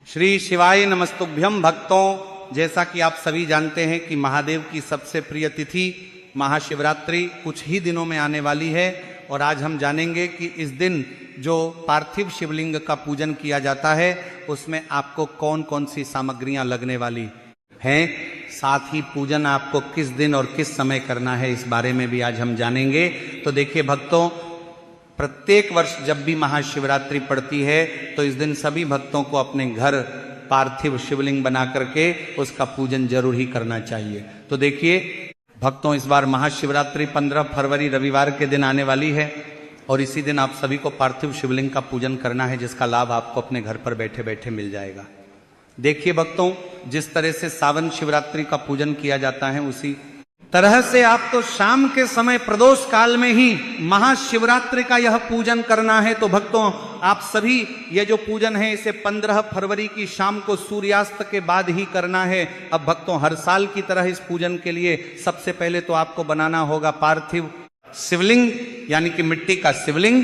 श्री शिवाय नमस्तुभ्यम भक्तों, जैसा कि आप सभी जानते हैं कि महादेव की सबसे प्रिय तिथि महाशिवरात्रि कुछ ही दिनों में आने वाली है। और आज हम जानेंगे कि इस दिन जो पार्थिव शिवलिंग का पूजन किया जाता है उसमें आपको कौन कौन सी सामग्रियां लगने वाली हैं, साथ ही पूजन आपको किस दिन और किस समय करना है, इस बारे में भी आज हम जानेंगे। तो देखिए भक्तों, प्रत्येक वर्ष जब भी महाशिवरात्रि पड़ती है तो इस दिन सभी भक्तों को अपने घर पार्थिव शिवलिंग बना करके उसका पूजन जरूर ही करना चाहिए। तो देखिए भक्तों, इस बार महाशिवरात्रि 15 फरवरी रविवार के दिन आने वाली है और इसी दिन आप सभी को पार्थिव शिवलिंग का पूजन करना है, जिसका लाभ आपको अपने घर पर बैठे बैठे मिल जाएगा। देखिए भक्तों, जिस तरह से सावन शिवरात्रि का पूजन किया जाता है उसी तरह से आपको शाम के समय प्रदोष काल में ही महाशिवरात्रि का यह पूजन करना है। तो भक्तों, आप सभी ये जो पूजन है इसे 15 फरवरी की शाम को सूर्यास्त के बाद ही करना है। अब भक्तों, हर साल की तरह इस पूजन के लिए सबसे पहले तो आपको बनाना होगा पार्थिव शिवलिंग, यानी कि मिट्टी का शिवलिंग,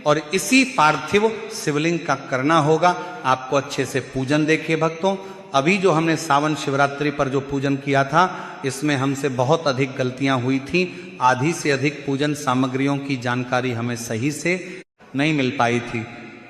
और इसी पार्थिव शिवलिंग का करना होगा आपको अच्छे से पूजन। देखिए भक्तों, अभी जो हमने सावन शिवरात्रि पर जो पूजन किया था इसमें हमसे बहुत अधिक गलतियां हुई थी। आधी से अधिक पूजन सामग्रियों की जानकारी हमें सही से नहीं मिल पाई थी।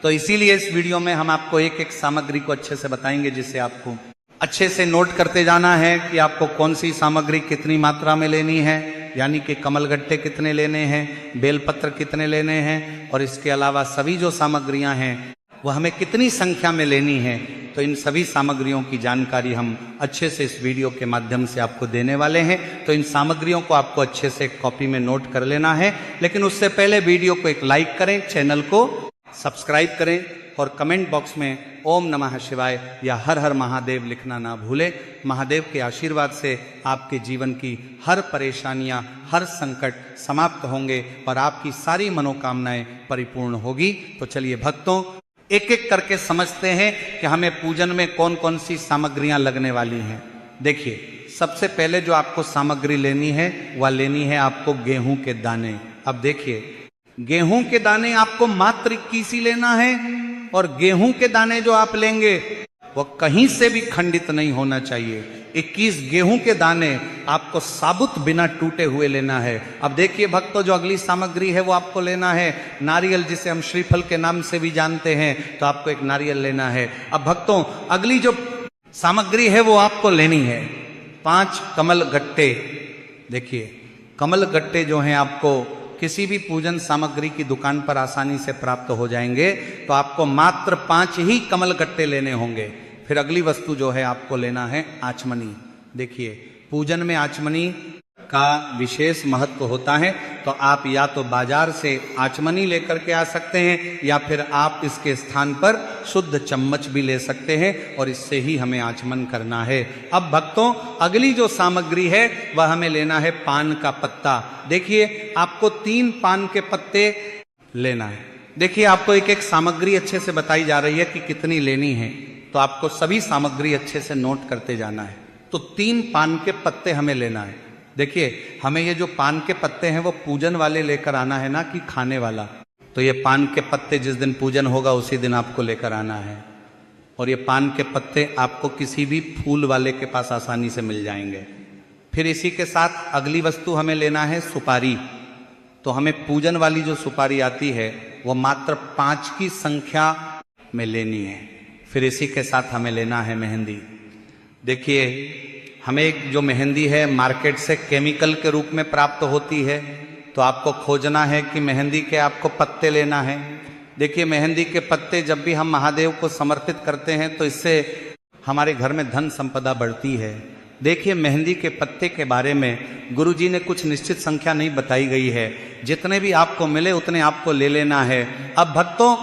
तो इसीलिए इस वीडियो में हम आपको एक एक सामग्री को अच्छे से बताएंगे, जिसे आपको अच्छे से नोट करते जाना है कि आपको कौन सी सामग्री कितनी मात्रा में लेनी है, यानी कि कमलगट्टे कितने लेने हैं, बेलपत्र कितने लेने हैं, और इसके अलावा सभी जो सामग्रियां हैं वो हमें कितनी संख्या में लेनी है। तो इन सभी सामग्रियों की जानकारी हम अच्छे से इस वीडियो के माध्यम से आपको देने वाले हैं। तो इन सामग्रियों को आपको अच्छे से कॉपी में नोट कर लेना है, लेकिन उससे पहले वीडियो को एक लाइक करें, चैनल को सब्सक्राइब करें और कमेंट बॉक्स में ओम नमः शिवाय या हर हर महादेव लिखना ना भूलें। महादेव के आशीर्वाद से आपके जीवन की हर परेशानियां, हर संकट समाप्त होंगे और आपकी सारी मनोकामनाएं परिपूर्ण होगी। तो चलिए भक्तों, एक एक करके समझते हैं कि हमें पूजन में कौन कौन सी सामग्रियां लगने वाली हैं। देखिए, सबसे पहले जो आपको सामग्री लेनी है वह लेनी है आपको गेहूं के दाने। अब देखिए, गेहूं के दाने आपको मात्र 21 ही लेना है, और गेहूं के दाने जो आप लेंगे वो कहीं से भी खंडित नहीं होना चाहिए। 21 गेहूं के दाने आपको साबुत बिना टूटे हुए लेना है। अब देखिए भक्तों, जो अगली सामग्री है वो आपको लेना है नारियल, जिसे हम श्रीफल के नाम से भी जानते हैं। तो आपको एक नारियल लेना है। अब भक्तों, अगली जो सामग्री है वो आपको लेनी है 5 कमल गट्टे। देखिए, कमल गट्टे जो हैं आपको किसी भी पूजन सामग्री की दुकान पर आसानी से प्राप्त हो जाएंगे। तो आपको मात्र 5 ही कमल गट्टे लेने होंगे। फिर अगली वस्तु जो है आपको लेना है आचमनी। देखिए, पूजन में आचमनी का विशेष महत्व होता है। तो आप या तो बाजार से आचमनी लेकर के आ सकते हैं या फिर आप इसके स्थान पर शुद्ध चम्मच भी ले सकते हैं, और इससे ही हमें आचमन करना है। अब भक्तों, अगली जो सामग्री है वह हमें लेना है पान का पत्ता। देखिए, आपको 3 पान के पत्ते लेना है। देखिए, आपको एक एक सामग्री अच्छे से बताई जा रही है कि कितनी लेनी है, तो आपको सभी सामग्री अच्छे से नोट करते जाना है। तो 3 पान के पत्ते हमें लेना है। देखिए, हमें ये जो पान के पत्ते हैं वो पूजन वाले लेकर आना है, ना कि खाने वाला। तो ये पान के पत्ते जिस दिन पूजन होगा उसी दिन आपको लेकर आना है, और ये पान के पत्ते आपको किसी भी फूल वाले के पास आसानी से मिल जाएंगे। फिर इसी के साथ अगली वस्तु हमें लेना है सुपारी। तो हमें पूजन वाली जो सुपारी आती है वो मात्र 5 की संख्या में लेनी है। फिर इसी के साथ हमें लेना है मेहंदी। देखिए, हमें एक जो मेहंदी है मार्केट से केमिकल के रूप में प्राप्त होती है। तो आपको खोजना है कि मेहंदी के आपको पत्ते लेना है। देखिए, मेहंदी के पत्ते जब भी हम महादेव को समर्पित करते हैं तो इससे हमारे घर में धन संपदा बढ़ती है। देखिए, मेहंदी के पत्ते के बारे में गुरुजी ने कुछ निश्चित संख्या नहीं बताई गई है। जितने भी आपको मिले उतने आपको ले लेना है। अब भक्तों,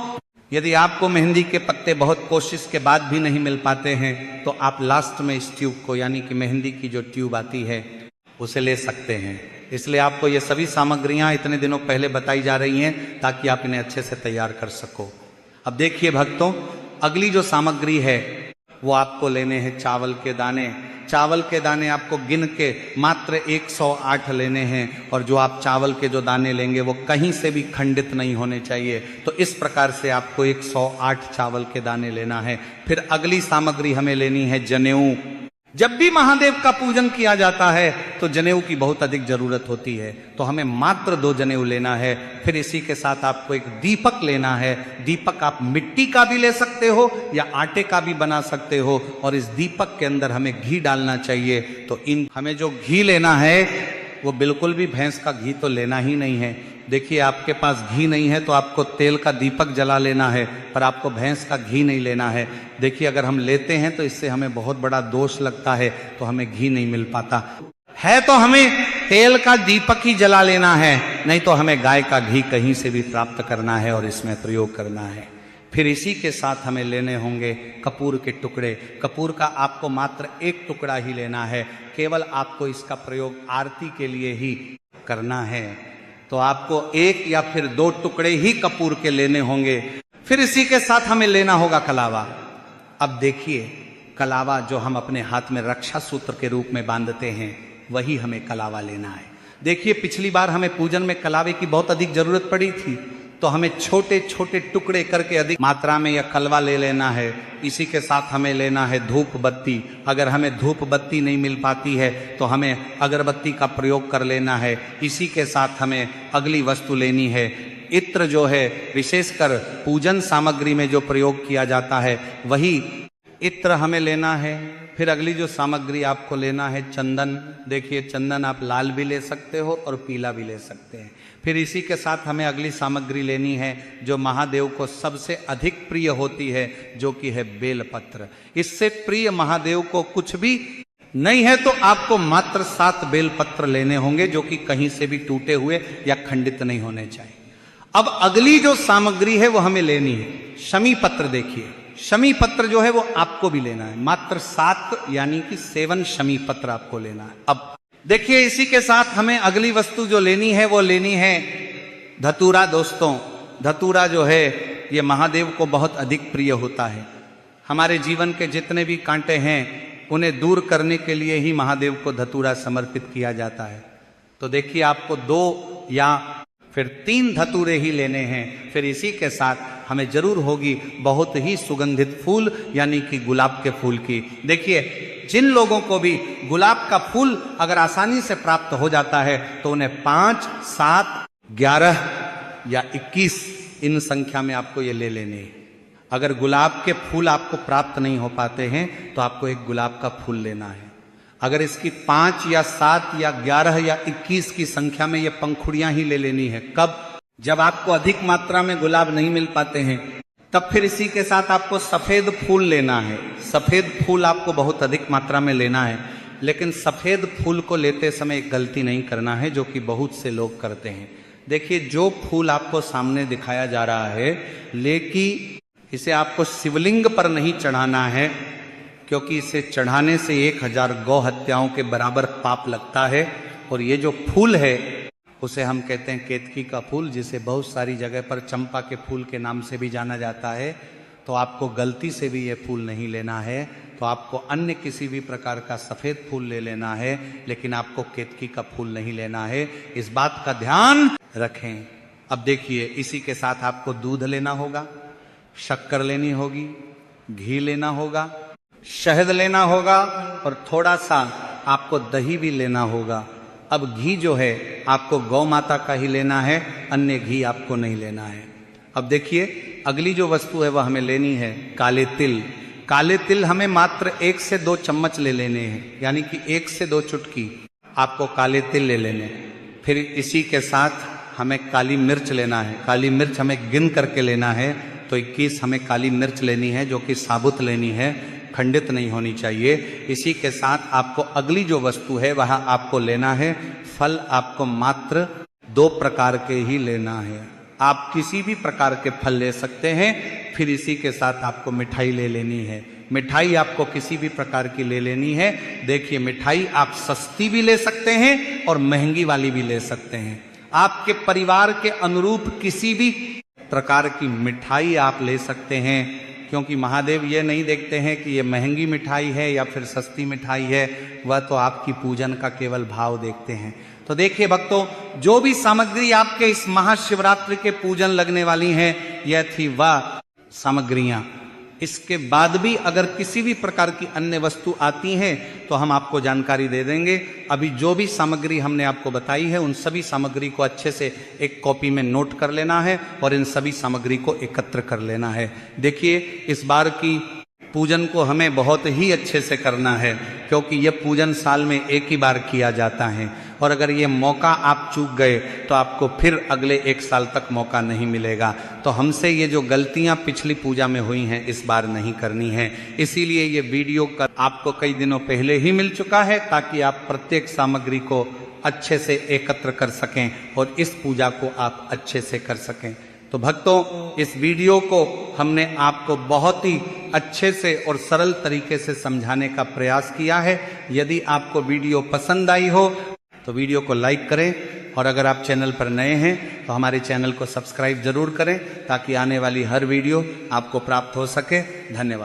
यदि आपको मेहंदी के पत्ते बहुत कोशिश के बाद भी नहीं मिल पाते हैं तो आप लास्ट में इस ट्यूब को, यानी कि मेहंदी की जो ट्यूब आती है उसे ले सकते हैं। इसलिए आपको ये सभी सामग्रियां इतने दिनों पहले बताई जा रही हैं ताकि आप इन्हें अच्छे से तैयार कर सको। अब देखिए भक्तों, अगली जो सामग्री है वो आपको लेने हैं चावल के दाने। चावल के दाने आपको गिन के मात्र 108 लेने हैं, और जो आप चावल के जो दाने लेंगे वो कहीं से भी खंडित नहीं होने चाहिए। तो इस प्रकार से आपको 108 चावल के दाने लेना है। फिर अगली सामग्री हमें लेनी है जनेऊ। जब भी महादेव का पूजन किया जाता है तो जनेऊ की बहुत अधिक जरूरत होती है, तो हमें मात्र 2 जनेऊ लेना है। फिर इसी के साथ आपको एक दीपक लेना है। दीपक आप मिट्टी का भी ले सकते हो या आटे का भी बना सकते हो, और इस दीपक के अंदर हमें घी डालना चाहिए। तो हमें जो घी लेना है वो बिल्कुल भी भैंस का घी तो लेना ही नहीं है। देखिए, आपके पास घी नहीं है तो आपको तेल का दीपक जला लेना है, पर आपको भैंस का घी नहीं लेना है। देखिए, अगर हम लेते हैं तो इससे हमें बहुत बड़ा दोष लगता है, तो हमें घी नहीं मिल पाता है। तो हमें तेल का दीपक ही जला लेना है, नहीं तो हमें गाय का घी कहीं से भी प्राप्त करना है और इसमें प्रयोग करना है। फिर इसी के साथ हमें लेने होंगे कपूर के टुकड़े। कपूर का आपको मात्र 1 टुकड़ा ही लेना है। केवल आपको इसका प्रयोग आरती के लिए ही करना है। तो आपको 1 या फिर 2 टुकड़े ही कपूर के लेने होंगे। फिर इसी के साथ हमें लेना होगा कलावा। अब देखिए, कलावा जो हम अपने हाथ में रक्षा सूत्र के रूप में बांधते हैं, वही हमें कलावा लेना है। देखिए, पिछली बार हमें पूजन में कलावे की बहुत अधिक जरूरत पड़ी थी, तो हमें छोटे छोटे टुकड़े करके अधिक मात्रा में यह कलवा ले लेना है। इसी के साथ हमें लेना है धूप बत्ती। अगर हमें धूप बत्ती नहीं मिल पाती है तो हमें अगरबत्ती का प्रयोग कर लेना है। इसी के साथ हमें अगली वस्तु लेनी है इत्र, जो है विशेषकर पूजन सामग्री में जो प्रयोग किया जाता है वही इत्र हमें लेना है। फिर अगली जो सामग्री आपको लेना है चंदन। देखिए, चंदन आप लाल भी ले सकते हो और पीला भी ले सकते हैं। फिर इसी के साथ हमें अगली सामग्री लेनी है जो महादेव को सबसे अधिक प्रिय होती है, जो कि है बेलपत्र। इससे प्रिय महादेव को कुछ भी नहीं है, तो आपको मात्र 7 बेलपत्र लेने होंगे, जो कि कहीं से भी टूटे हुए या खंडित नहीं होने चाहिए। अब अगली जो सामग्री है वो हमें लेनी है शमी पत्र। देखिए, शमी पत्र जो है वो आपको भी लेना है। मात्र 7 यानी कि 7 शमी पत्र आपको लेना है। अब देखिए, इसी के साथ हमें अगली वस्तु जो लेनी है वो लेनी है धतूरा। दोस्तों, धतूरा जो है ये महादेव को बहुत अधिक प्रिय होता है। हमारे जीवन के जितने भी कांटे हैं उन्हें दूर करने के लिए ही महादेव को धतूरा समर्पित किया जाता है। तो देखिए, आपको 2 या फिर 3 धतूरे ही लेने हैं। फिर इसी के साथ हमें जरूर होगी बहुत ही सुगंधित फूल, यानी कि गुलाब के फूल की। देखिए, जिन लोगों को भी गुलाब का फूल अगर आसानी से प्राप्त हो जाता है तो उन्हें 5, 7, 11 या 21 इन संख्या में आपको ये ले लेने हैं। अगर गुलाब के फूल आपको प्राप्त नहीं हो पाते हैं तो आपको एक गुलाब का फूल लेना है। अगर इसकी 5 या 7 या 11 या 21 की संख्या में ये पंखुड़ियां ही ले लेनी है। कब? जब आपको अधिक मात्रा में गुलाब नहीं मिल पाते हैं, तब फिर इसी के साथ आपको सफेद फूल लेना है। सफेद फूल आपको बहुत अधिक मात्रा में लेना है, लेकिन सफेद फूल को लेते समय एक गलती नहीं करना है, जो कि बहुत से लोग करते हैं। देखिए, जो फूल आपको सामने दिखाया जा रहा है, लेकिन इसे आपको शिवलिंग पर नहीं चढ़ाना है, क्योंकि इसे चढ़ाने से 1000 गौ हत्याओं के बराबर पाप लगता है। और ये जो फूल है उसे हम कहते हैं केतकी का फूल, जिसे बहुत सारी जगह पर चंपा के फूल के नाम से भी जाना जाता है। तो आपको गलती से भी ये फूल नहीं लेना है, तो आपको अन्य किसी भी प्रकार का सफ़ेद फूल ले लेना है, लेकिन आपको केतकी का फूल नहीं लेना है। इस बात का ध्यान रखें। अब देखिए, इसी के साथ आपको दूध लेना होगा, शक्कर लेनी होगी, घी लेना होगा, शहद लेना होगा और थोड़ा सा आपको दही भी लेना होगा। अब घी जो है आपको गौ माता का ही लेना है, अन्य घी आपको नहीं लेना है। अब देखिए, अगली जो वस्तु है वह हमें लेनी है काले तिल। काले तिल हमें मात्र 1 से 2 चम्मच ले लेने हैं, यानी कि 1 से 2 चुटकी आपको काले तिल ले लेने। फिर इसी के साथ हमें काली मिर्च लेना है। काली मिर्च हमें गिन करके लेना है, तो 21 हमें काली मिर्च लेनी है, जो कि साबुत लेनी है, खंडित नहीं होनी चाहिए। इसी के साथ आपको अगली जो वस्तु है वह आपको लेना है फल। आपको मात्र 2 प्रकार के ही लेना है। आप किसी भी प्रकार के फल ले सकते हैं। फिर इसी के साथ आपको मिठाई ले लेनी है। मिठाई आपको किसी भी प्रकार की ले लेनी है। देखिए, मिठाई आप सस्ती भी ले सकते हैं और महंगी वाली भी ले सकते हैं। आपके परिवार के अनुरूप किसी भी प्रकार की मिठाई आप ले सकते हैं। क्योंकि महादेव ये नहीं देखते हैं कि ये महंगी मिठाई है या फिर सस्ती मिठाई है, वह तो आपकी पूजन का केवल भाव देखते हैं। तो देखिए भक्तों, जो भी सामग्री आपके इस महाशिवरात्रि के पूजन लगने वाली हैं, यह थी वह सामग्रियां। इसके बाद भी अगर किसी भी प्रकार की अन्य वस्तु आती हैं तो हम आपको जानकारी दे देंगे। अभी जो भी सामग्री हमने आपको बताई है, उन सभी सामग्री को अच्छे से एक कॉपी में नोट कर लेना है और इन सभी सामग्री को एकत्र कर लेना है। देखिए, इस बार की पूजन को हमें बहुत ही अच्छे से करना है, क्योंकि यह पूजन साल में एक ही बार किया जाता है, और अगर ये मौका आप चूक गए तो आपको फिर अगले 1 साल तक मौका नहीं मिलेगा। तो हमसे ये जो गलतियां पिछली पूजा में हुई हैं, इस बार नहीं करनी है। इसीलिए ये वीडियो आपको कई दिनों पहले ही मिल चुका है, ताकि आप प्रत्येक सामग्री को अच्छे से एकत्र कर सकें और इस पूजा को आप अच्छे से कर सकें। तो भक्तों, इस वीडियो को हमने आपको बहुत ही अच्छे से और सरल तरीके से समझाने का प्रयास किया है। यदि आपको वीडियो पसंद आई हो तो वीडियो को लाइक करें, और अगर आप चैनल पर नए हैं तो हमारे चैनल को सब्सक्राइब जरूर करें, ताकि आने वाली हर वीडियो आपको प्राप्त हो सके। धन्यवाद।